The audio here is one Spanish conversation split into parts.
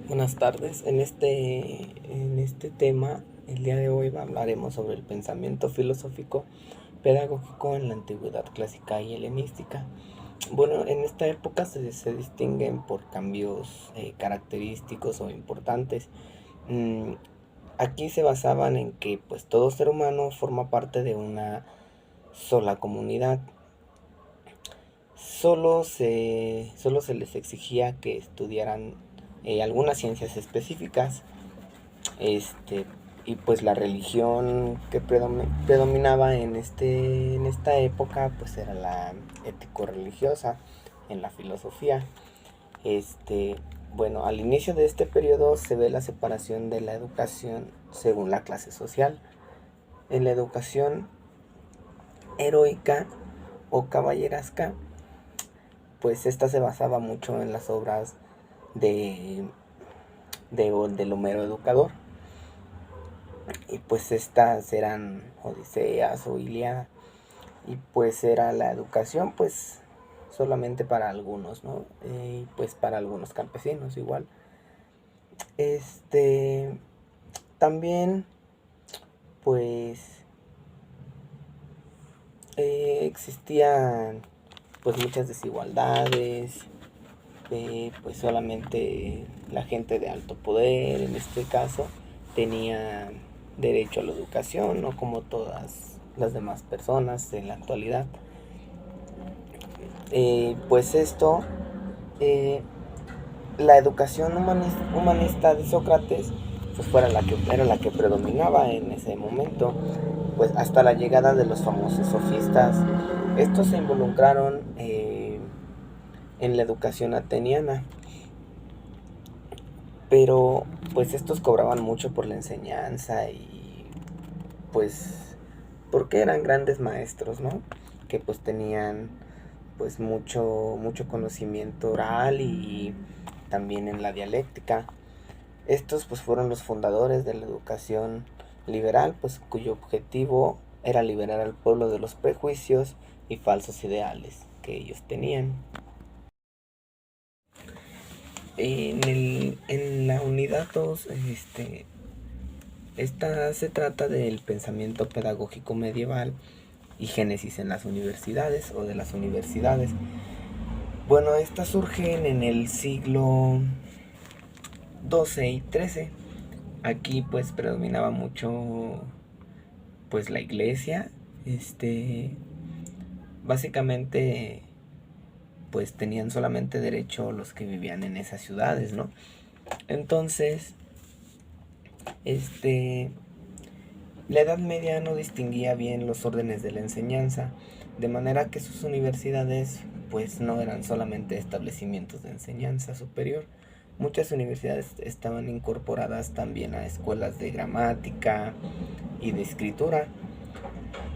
Buenas tardes. En este tema, el día de hoy hablaremos sobre el pensamiento filosófico pedagógico en la antigüedad clásica y helenística. Bueno, en esta época se distinguen por cambios característicos o importantes. Mm, Aquí se basaban en que pues todo ser humano forma parte de una sola comunidad. Solo se les exigía que estudiaran algunas ciencias específicas. Este, y pues la religión que predominaba en esta época pues era la ético-religiosa en la filosofía. Este, bueno, al inicio de este periodo se ve la separación de la educación según la clase social. En la educación heroica o caballeresca, pues esta se basaba mucho en las obras de, del Homero Educador. Y pues estas eran Odiseas o Ilíada. Y pues era la educación pues solamente para algunos, ¿no? Y pues para algunos campesinos igual. Este, también pues existían pues muchas desigualdades. Pues solamente la gente de alto poder, en este caso, tenía derecho a la educación, no como todas las demás personas en la actualidad. Pues esto, eh, la educación humanista de Sócrates, pues era la que predominaba en ese momento, pues hasta la llegada de los famosos sofistas. Estos se involucraron en la educación ateniana, pero pues estos cobraban mucho por la enseñanza y pues porque eran grandes maestros, ¿no? Que pues tenían pues mucho conocimiento oral y también en la dialéctica. Estos pues fueron los fundadores de la educación liberal, pues cuyo objetivo era liberar al pueblo de los prejuicios y falsos ideales que ellos tenían. En la unidad 2, esta se trata del pensamiento pedagógico medieval y génesis en las universidades o de las universidades. Bueno, estas surgen en el siglo XII y XIII. Aquí pues predominaba mucho pues la iglesia. Básicamente pues tenían solamente derecho los que vivían en esas ciudades, ¿no? Entonces, este, la Edad Media no distinguía bien los órdenes de la enseñanza, de manera que sus universidades pues no eran solamente establecimientos de enseñanza superior. Muchas universidades estaban incorporadas también a escuelas de gramática y de escritura.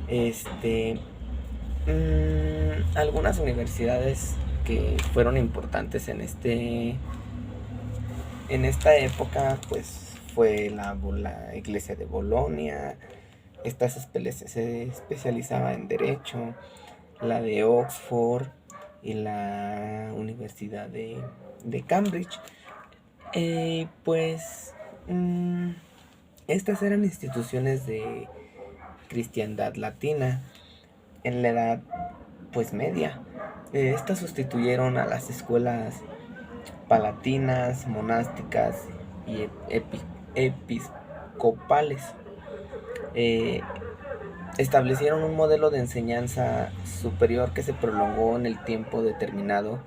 Este, Algunas universidades que fueron importantes en esta época pues fue la iglesia de Bolonia. Esta se especializaba en derecho, la de Oxford y la Universidad de Cambridge. Pues estas eran instituciones de cristiandad latina en la edad pues media. Estas sustituyeron a las escuelas palatinas, monásticas y episcopales. Eh, Establecieron un modelo de enseñanza superior que se prolongó en el tiempo determinado.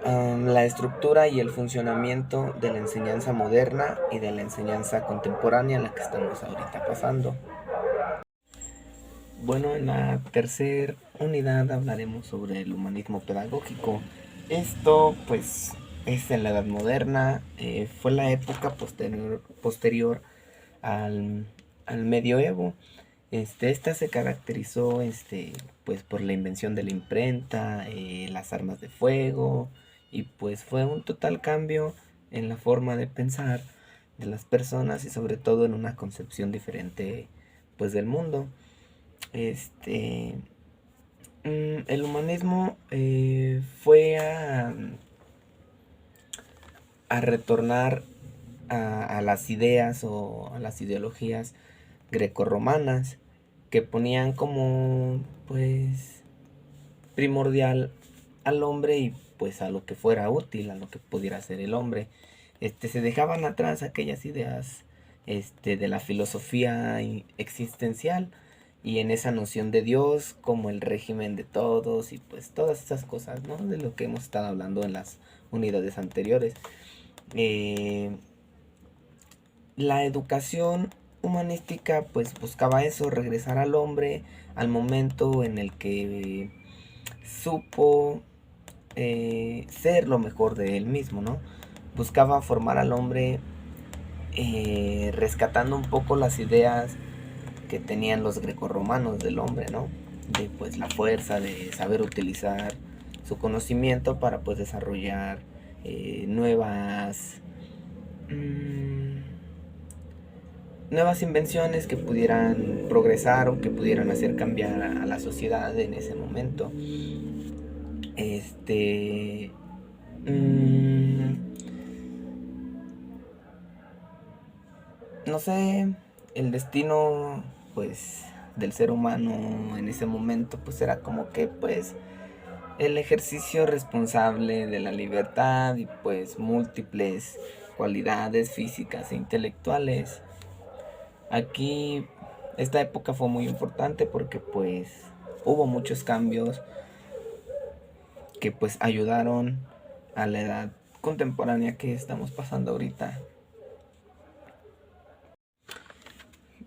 La estructura y el funcionamiento de la enseñanza moderna y de la enseñanza contemporánea en la que estamos ahorita pasando. Bueno, en la tercera unidad hablaremos sobre el humanismo pedagógico. Esto pues es en la Edad Moderna. Fue la época posterior al, al medioevo. Esta se caracterizó pues por la invención de la imprenta, las armas de fuego, y pues fue un total cambio en la forma de pensar de las personas y sobre todo en una concepción diferente pues del mundo. Este, el humanismo fue a retornar a las ideas o a las ideologías grecorromanas que ponían como pues primordial al hombre y pues a lo que fuera útil, a lo que pudiera ser el hombre. Se dejaban atrás aquellas ideas de la filosofía existencial y en esa noción de Dios como el régimen de todos y pues todas esas cosas, ¿no? De lo que hemos estado hablando en las unidades anteriores. Eh, la educación humanística pues buscaba eso, regresar al hombre al momento en el que supo ser lo mejor de él mismo, ¿no? Buscaba formar al hombre rescatando un poco las ideas que tenían los grecorromanos del hombre, ¿no? De pues la fuerza, de saber utilizar su conocimiento para pues desarrollar nuevas invenciones que pudieran progresar o que pudieran hacer cambiar a la sociedad en ese momento. No sé, el destino pues del ser humano en ese momento pues era como que pues el ejercicio responsable de la libertad y pues múltiples cualidades físicas e intelectuales. Aquí esta época fue muy importante porque pues hubo muchos cambios que pues ayudaron a la edad contemporánea que estamos pasando ahorita.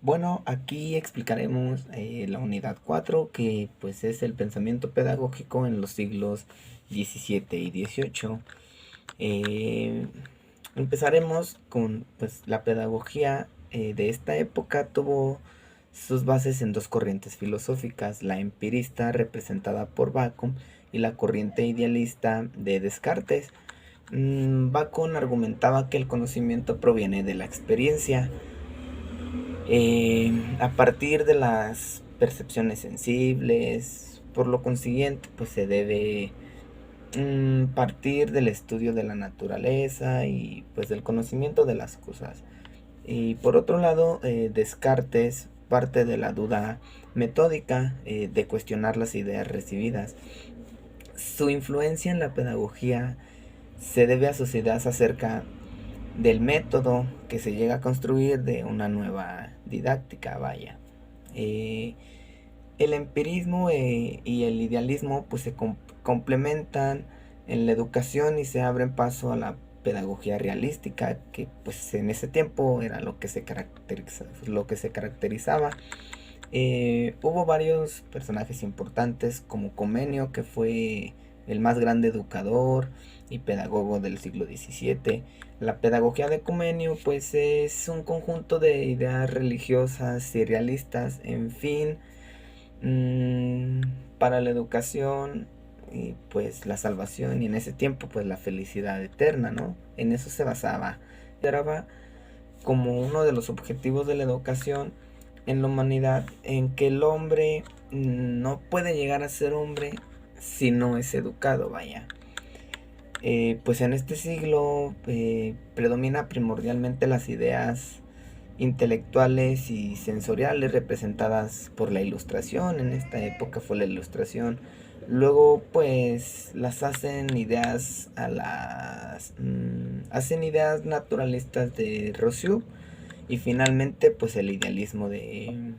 Bueno, aquí explicaremos la unidad 4, que pues es el pensamiento pedagógico en los siglos XVII y XVIII. Empezaremos con pues la pedagogía de esta época tuvo sus bases en dos corrientes filosóficas, la empirista representada por Bacon y la corriente idealista de Descartes. Bacon argumentaba que el conocimiento proviene de la experiencia, a partir de las percepciones sensibles. Por lo consiguiente pues se debe partir del estudio de la naturaleza y pues del conocimiento de las cosas. Y por otro lado, Descartes parte de la duda metódica, de cuestionar las ideas recibidas. Su influencia en la pedagogía se debe a sus ideas acerca del método que se llega a construir de una nueva didáctica, vaya. El empirismo y el idealismo pues se complementan en la educación y se abren paso a la pedagogía realística, que pues en ese tiempo era lo que se caracterizaba. Hubo varios personajes importantes como Comenio, que fue el más grande educador y pedagogo del siglo XVII. La pedagogía de Comenio pues es un conjunto de ideas religiosas y realistas, en fin, para la educación y pues la salvación, y en ese tiempo pues la felicidad eterna, ¿no? En eso se basaba. Era como uno de los objetivos de la educación en la humanidad, en que el hombre no puede llegar a ser hombre si no es educado, vaya. Pues en este siglo predomina primordialmente las ideas intelectuales y sensoriales representadas por la ilustración. En esta época fue la ilustración. Luego pues las hacen ideas hacen ideas naturalistas de Rousseau, y finalmente pues el idealismo de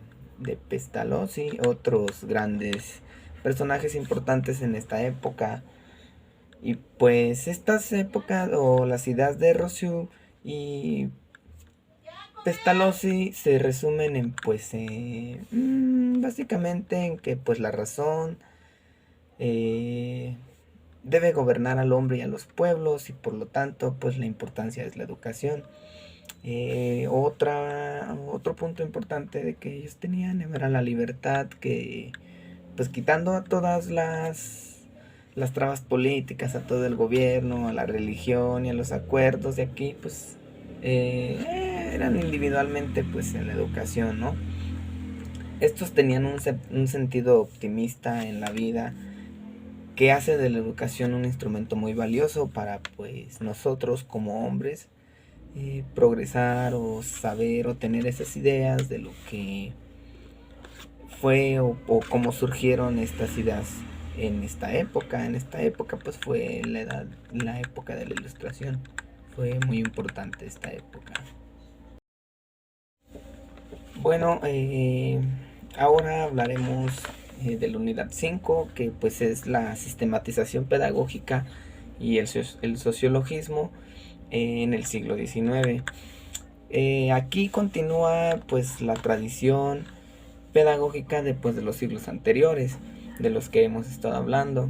Pestalozzi, otros grandes personajes importantes en esta época. Y pues estas épocas o las ideas de Rousseau y Pestalozzi se resumen en pues básicamente en que pues la razón debe gobernar al hombre y a los pueblos, y por lo tanto pues la importancia es la educación. Otro punto importante de que ellos tenían era la libertad, que pues quitando a todas las trabas políticas, a todo el gobierno, a la religión y a los acuerdos de aquí, pues eran individualmente pues en la educación, ¿no? Estos tenían un sentido optimista en la vida, que hace de la educación un instrumento muy valioso para pues nosotros como hombres progresar o saber o tener esas ideas de lo que fue o cómo surgieron estas ideas en esta época. En esta época pues fue la época de la Ilustración. Fue muy importante esta época. Bueno, ahora hablaremos de la unidad 5, que pues es la sistematización pedagógica y el sociologismo en el siglo XIX. Aquí continúa pues la tradición pedagógica de los siglos anteriores, de los que hemos estado hablando,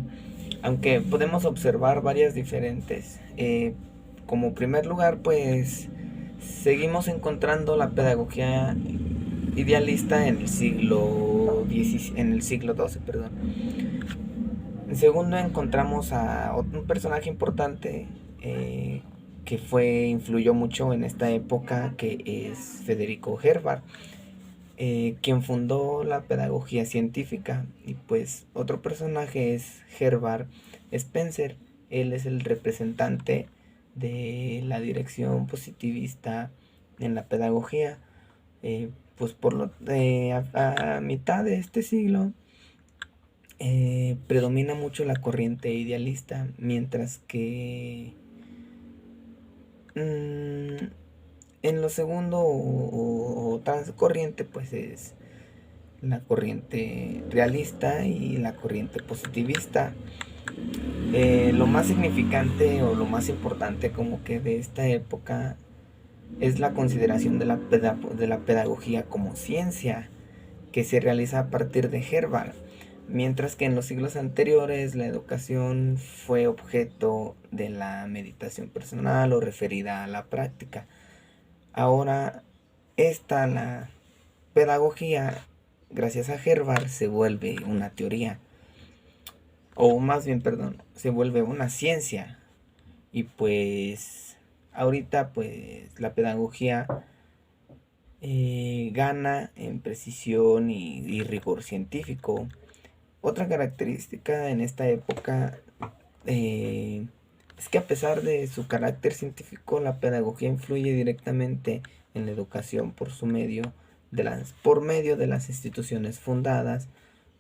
aunque podemos observar varias diferentes. Como primer lugar, pues seguimos encontrando la pedagogía idealista en el siglo XII, perdón. En segundo encontramos a un personaje importante que influyó mucho en esta época, que es Federico Herbar, quien fundó la pedagogía científica. Y pues otro personaje es Herbert Spencer. Él es el representante de la dirección positivista en la pedagogía. Pues a mitad de este siglo predomina mucho la corriente idealista, mientras que en lo segundo o otra corriente pues es la corriente realista y la corriente positivista. Lo más significante o lo más importante como que de esta época es la consideración de la pedagogía como ciencia, que se realiza a partir de Herbart, mientras que en los siglos anteriores la educación fue objeto de la meditación personal o referida a la práctica. Ahora la pedagogía, gracias a Herbart, se vuelve una teoría, o más bien, perdón, se vuelve una ciencia. Y pues ahorita pues la pedagogía gana en precisión y rigor científico. Otra característica en esta época es que a pesar de su carácter científico, la pedagogía influye directamente en la educación por medio de las instituciones fundadas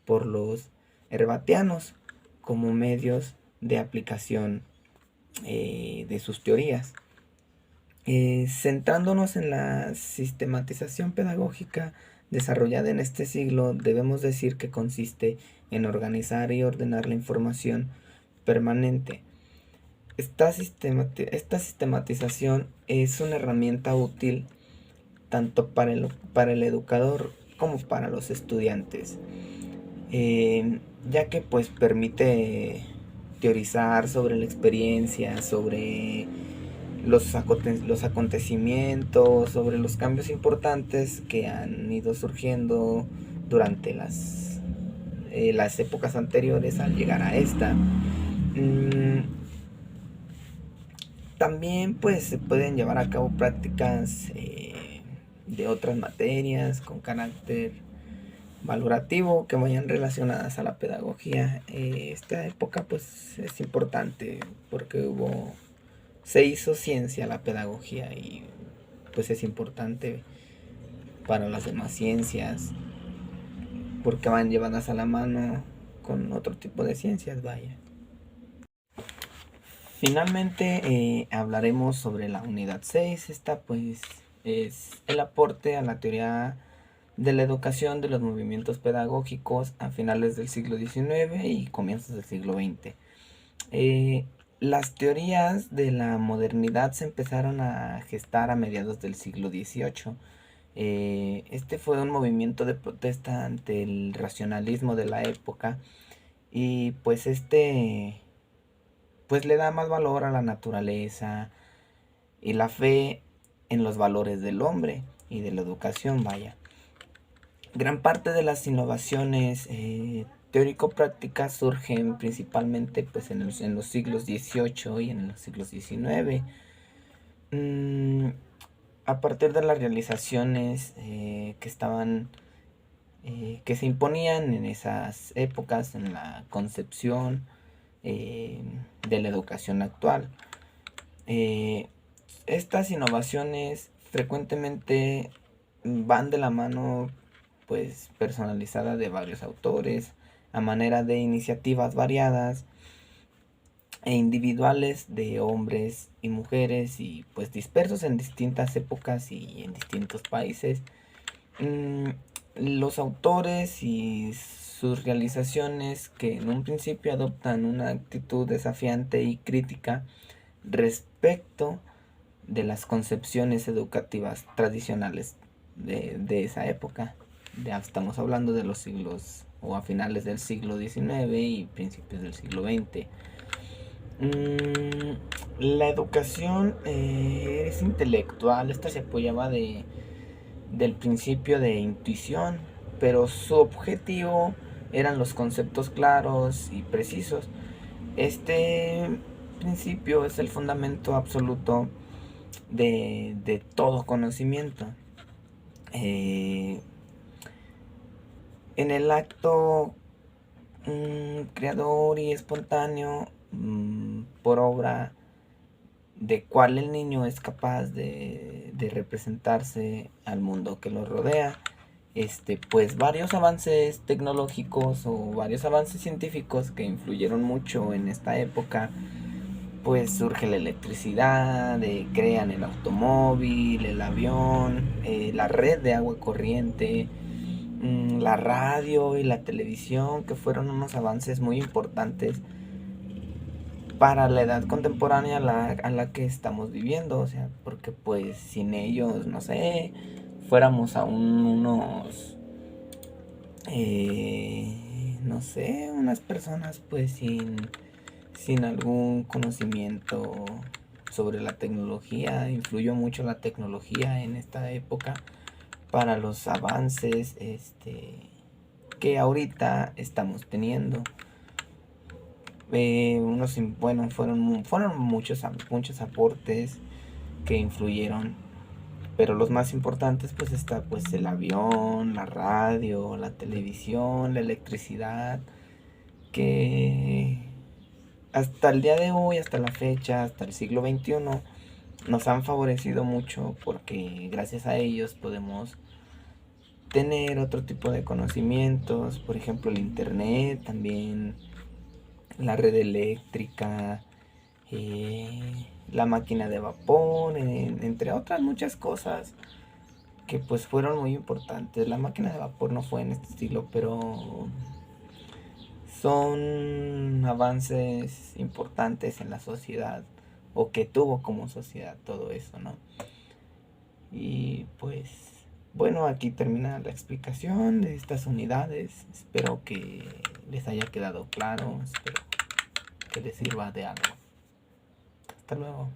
por los herbatianos como medios de aplicación de sus teorías. Centrándonos en la sistematización pedagógica desarrollada en este siglo, debemos decir que consiste en organizar y ordenar la información permanente. Esta sistematización es una herramienta útil tanto para el educador como para los estudiantes, ya que pues permite teorizar sobre la experiencia, sobre los acontecimientos, sobre los cambios importantes que han ido surgiendo durante las épocas anteriores al llegar a esta. También pues se pueden llevar a cabo prácticas de otras materias con carácter valorativo que vayan relacionadas a la pedagogía. Esta época pues es importante porque se hizo ciencia la pedagogía y pues es importante para las demás ciencias porque van llevadas a la mano con otro tipo de ciencias, vaya. Finalmente hablaremos sobre la unidad 6. Esta pues es el aporte a la teoría de la educación de los movimientos pedagógicos a finales del siglo XIX y comienzos del siglo XX. Las teorías de la modernidad se empezaron a gestar a mediados del siglo XVIII. Este fue un movimiento de protesta ante el racionalismo de la época y pues pues le da más valor a la naturaleza y la fe en los valores del hombre y de la educación, vaya. Gran parte de las innovaciones teórico-prácticas surgen principalmente pues, en los siglos XVIII y en los siglos XIX. A partir de las realizaciones que se imponían en esas épocas, en la concepción de la educación actual. Estas innovaciones frecuentemente van de la mano, pues, personalizada de varios autores, a manera de iniciativas variadas e individuales de hombres y mujeres, y pues dispersos en distintas épocas y en distintos países. Mm, los autores y sus realizaciones, que en un principio adoptan una actitud desafiante y crítica respecto de las concepciones educativas tradicionales de esa época. Ya estamos hablando de los siglos o a finales del siglo XIX y principios del siglo XX. La educación es intelectual. Esta se apoyaba del principio de intuición, pero su objetivo eran los conceptos claros y precisos. Este principio es el fundamento absoluto de todo conocimiento. En el acto creador y espontáneo, por obra de cuál el niño es capaz de representarse al mundo que lo rodea. Pues varios avances tecnológicos o varios avances científicos que influyeron mucho en esta época, pues surge la electricidad, crean el automóvil, el avión, la red de agua corriente, la radio y la televisión, que fueron unos avances muy importantes para la edad contemporánea a la que estamos viviendo. O sea, porque pues sin ellos, no sé, fuéramos aún unos, no sé, unas personas pues sin algún conocimiento sobre la tecnología. Influyó mucho la tecnología en esta época para los avances que ahorita estamos teniendo. Bueno, fueron muchos aportes que influyeron, pero los más importantes pues está pues el avión, la radio, la televisión, la electricidad, que hasta el día de hoy, hasta la fecha, hasta el siglo XXI, nos han favorecido mucho, porque gracias a ellos podemos tener otro tipo de conocimientos. Por ejemplo, el internet, también la red eléctrica, la máquina de vapor, entre otras muchas cosas que pues fueron muy importantes. La máquina de vapor no fue en este estilo, pero son avances importantes en la sociedad, o que tuvo como sociedad todo eso, ¿no? Y pues bueno, aquí termina la explicación de estas unidades. Espero que les haya quedado claro, espero que les sirva de algo. Hasta luego.